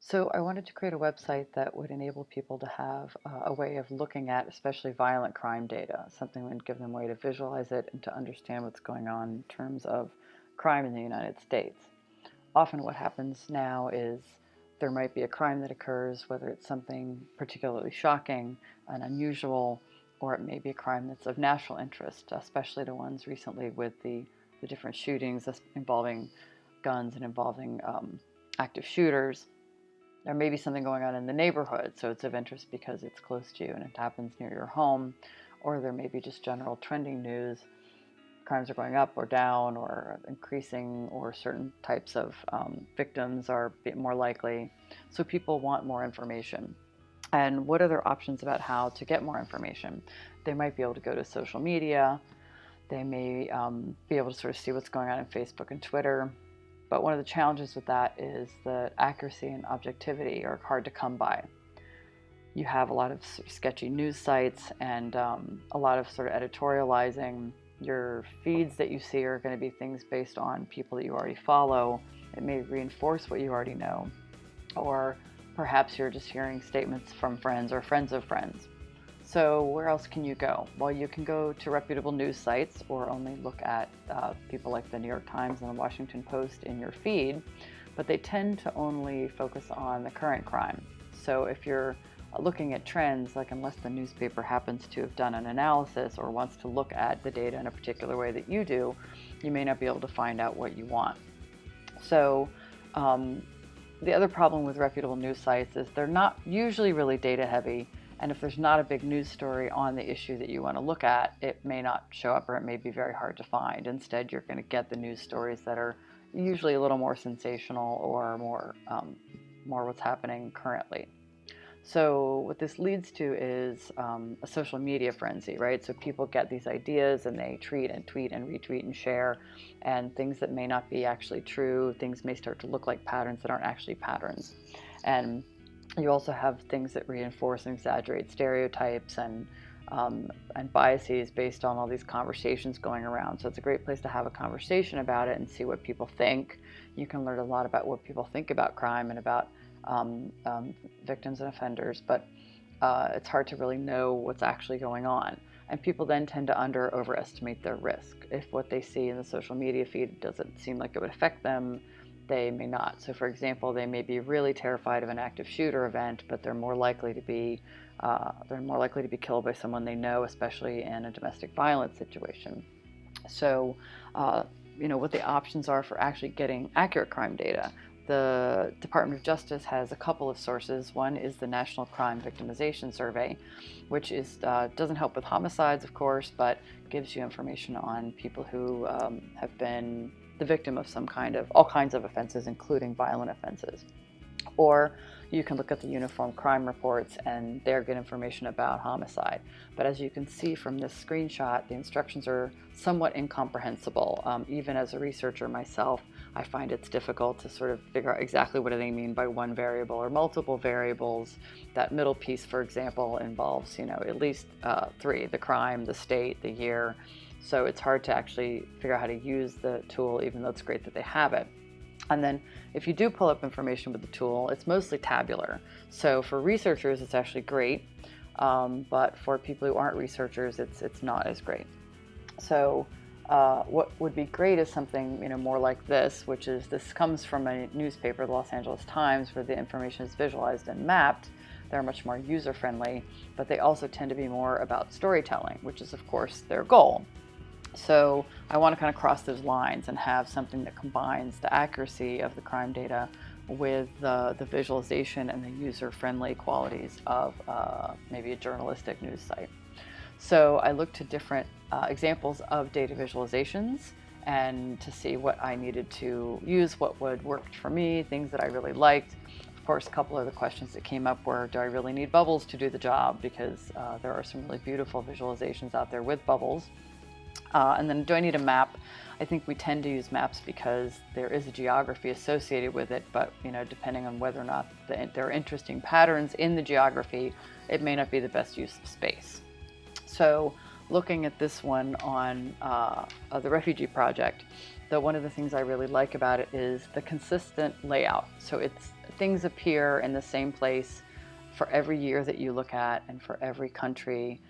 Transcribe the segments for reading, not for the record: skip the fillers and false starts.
So I wanted to create a website that would enable people to have a way of looking at especially violent crime data, something that would give them a way to visualize it and to understand what's going on in terms of crime in the United States. Often what happens now is there might be a crime that occurs, whether it's something particularly shocking and unusual, or it may be a crime that's of national interest, especially the ones recently with the different shootings involving guns and involving active shooters. There may be something going on in the neighborhood, so it's of interest because it's close to you and it happens near your home. Or there may be just general trending news. Crimes are going up or down or increasing, or certain types of victims are a bit more likely. So people want more information. And what are their options about how to get more information? They might be able to go to social media. They may be able to sort of see what's going on in Facebook and Twitter. But one of the challenges with that is that accuracy and objectivity are hard to come by. You have a lot of sort of sketchy news sites and a lot of sort of editorializing. Your feeds that you see are going to be things based on people that you already follow. It may reinforce what you already know. Or perhaps you're just hearing statements from friends or friends of friends. So where else can you go? Well, you can go to reputable news sites or only look at people like the New York Times and the Washington Post in your feed, but they tend to only focus on the current crime. So if you're looking at trends, like unless the newspaper happens to have done an analysis or wants to look at the data in a particular way that you do, you may not be able to find out what you want. So the other problem with reputable news sites is they're not usually really data heavy. And if there's not a big news story on the issue that you want to look at, it may not show up or it may be very hard to find. Instead, you're going to get the news stories that are usually a little more sensational or more what's happening currently. So what this leads to is a social media frenzy, right? So people get these ideas and they tweet and retweet and share, and things that may not be actually true, things may start to look like patterns that aren't actually patterns. And you also have things that reinforce and exaggerate stereotypes and biases based on all these conversations going around. So it's a great place to have a conversation about it and see what people think. You can learn a lot about what people think about crime and about victims and offenders, but it's hard to really know what's actually going on. And people then tend to overestimate their risk. If what they see in the social media feed doesn't seem like it would affect them, they may not. So for example, they may be really terrified of an active shooter event, but they're more likely to be killed by someone they know, especially in a domestic violence situation. So what the options are for actually getting accurate crime data. The Department of Justice has a couple of sources. One is the National Crime Victimization Survey, which doesn't help with homicides, of course, but gives you information on people who have been the victim of all kinds of offenses, including violent offenses. Or you can look at the Uniform Crime Reports, and they're good information about homicide. But as you can see from this screenshot, the instructions are somewhat incomprehensible. Even as a researcher myself, I find it's difficult to sort of figure out exactly what do they mean by one variable or multiple variables. That middle piece, for example, involves at least three: the crime, the state, the year. So it's hard to actually figure out how to use the tool, even though it's great that they have it. And then if you do pull up information with the tool, it's mostly tabular. So for researchers, it's actually great. But for people who aren't researchers, it's not as great. So what would be great is something more like this, which is this comes from a newspaper, the Los Angeles Times, where the information is visualized and mapped. They're much more user-friendly, but they also tend to be more about storytelling, which is, of course, their goal. So I want to kind of cross those lines and have something that combines the accuracy of the crime data with the visualization and the user-friendly qualities of maybe a journalistic news site. So I looked to different examples of data visualizations and to see what I needed to use, what would work for me, things that I really liked. Of course, a couple of the questions that came up were, do I really need bubbles to do the job? Because there are some really beautiful visualizations out there with bubbles. And then, do I need a map? I think we tend to use maps because there is a geography associated with it, but depending on whether or not there are interesting patterns in the geography, it may not be the best use of space. So looking at this one on the Refugee Project, one of the things I really like about it is the consistent layout. So things appear in the same place for every year that you look at and for every country.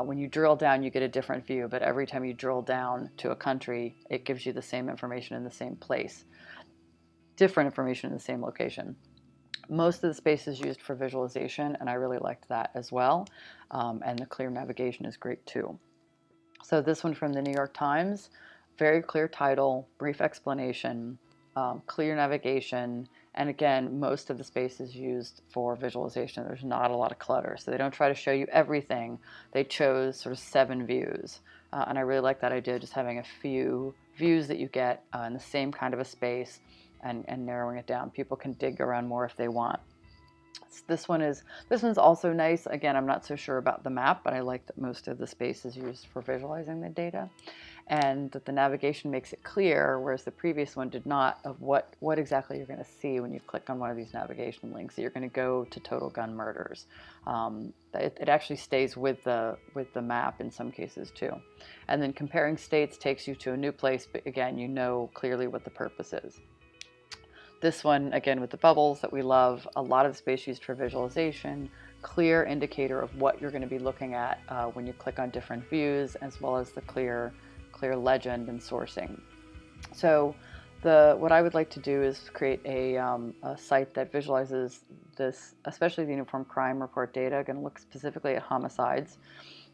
When you drill down, you get a different view, but every time you drill down to a country, it gives you the same information in the same place, different information in the same location. Most of the space is used for visualization, and I really liked that as well. And the clear navigation is great too. So this one from the New York Times, very clear title, brief explanation, clear navigation, and again, most of the space is used for visualization. There's not a lot of clutter, so they don't try to show you everything. They chose sort of 7 views, and I really like that idea, just having a few views that you get in the same kind of a space and narrowing it down. People can dig around more if they want. This one's also nice. Again, I'm not so sure about the map, but I like that most of the space is used for visualizing the data, and that the navigation makes it clear, whereas the previous one did not, of what exactly you're going to see when you click on one of these navigation links. That you're going to go to Total Gun Murders. It actually stays with the map in some cases too. And then comparing states takes you to a new place, but again, you know clearly what the purpose is. This one, again, with the bubbles that we love, a lot of the space used for visualization, clear indicator of what you're going to be looking at when you click on different views, as well as the clear legend and sourcing. So what I would like to do is create a site that visualizes this, especially the Uniform Crime Report data. I'm going to look specifically at homicides,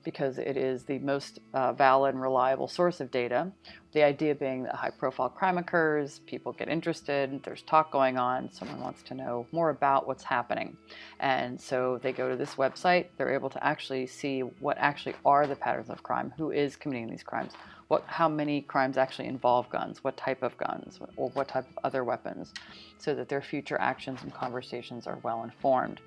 because it is the most valid and reliable source of data. The idea being that a high-profile crime occurs, people get interested, there's talk going on, someone wants to know more about what's happening. And so they go to this website, they're able to actually see what actually are the patterns of crime, who is committing these crimes, how many crimes actually involve guns, what type of guns, or what type of other weapons, so that their future actions and conversations are well informed.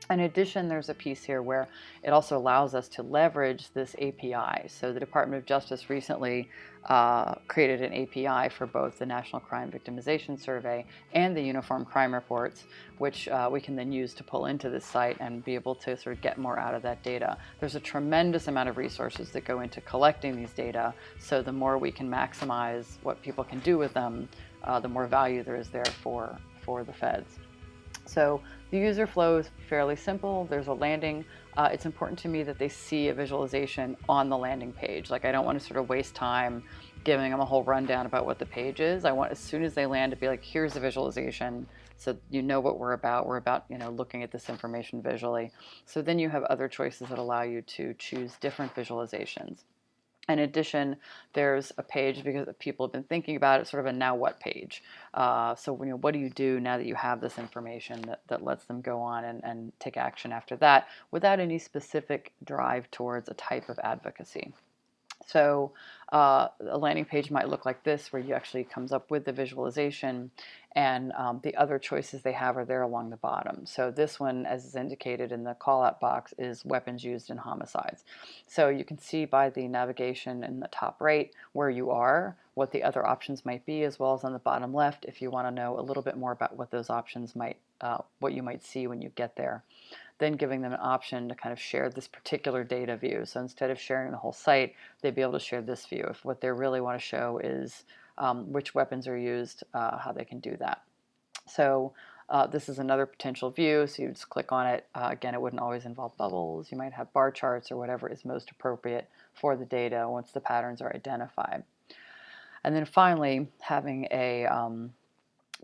In addition, there's a piece here where it also allows us to leverage this API. So the Department of Justice recently created an API for both the National Crime Victimization Survey and the Uniform Crime Reports, which we can then use to pull into this site and be able to sort of get more out of that data. There's a tremendous amount of resources that go into collecting these data, so the more we can maximize what people can do with them, the more value there is there for the feds. So the user flow is fairly simple. There's a landing. It's important to me that they see a visualization on the landing page. Like, I don't want to sort of waste time giving them a whole rundown about what the page is. I want, as soon as they land, to be like, here's a visualization, so you know what we're about. We're about, looking at this information visually. So then you have other choices that allow you to choose different visualizations. In addition, there's a page, because people have been thinking about it, sort of a now what page. So what do you do now that you have this information that lets them go on and take action after that, without any specific drive towards a type of advocacy. So a landing page might look like this, where you actually comes up with the visualization, and the other choices they have are there along the bottom. So this one, as is indicated in the call-out box, is weapons used in homicides. So you can see by the navigation in the top right where you are, what the other options might be, as well as on the bottom left if you want to know a little bit more about what those options might, what you might see when you get there. Then giving them an option to kind of share this particular data view. So instead of sharing the whole site, they'd be able to share this view. If what they really want to show is which weapons are used, how they can do that. So this is another potential view, so you just click on it. Again, it wouldn't always involve bubbles. You might have bar charts or whatever is most appropriate for the data once the patterns are identified. And then finally, having a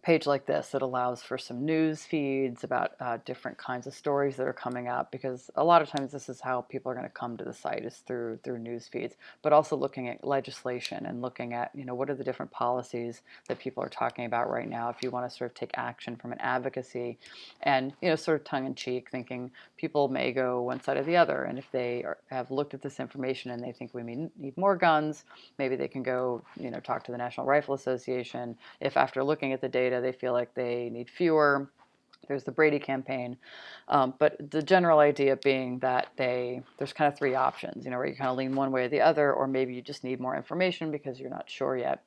page like this that allows for some news feeds about different kinds of stories that are coming up, because a lot of times this is how people are going to come to the site, is through news feeds, but also looking at legislation and looking at what are the different policies that people are talking about right now, if you want to sort of take action from an advocacy, and sort of tongue-in-cheek, thinking people may go one side or the other, and if they have looked at this information and they think we may need more guns, maybe they can go talk to the National Rifle Association. If after looking at the data they feel like they need fewer, there's the Brady campaign. But the general idea being that there's kind of 3 options, where you kind of lean one way or the other, or maybe you just need more information because you're not sure yet.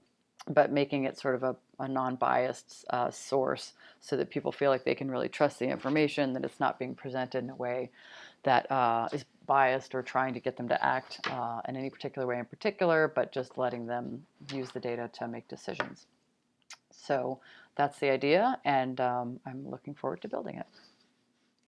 but making it sort of a non-biased source so that people feel like they can really trust the information, that it's not being presented in a way that is biased or trying to get them to act in any particular way in particular, but just letting them use the data to make decisions. So that's the idea, and I'm looking forward to building it.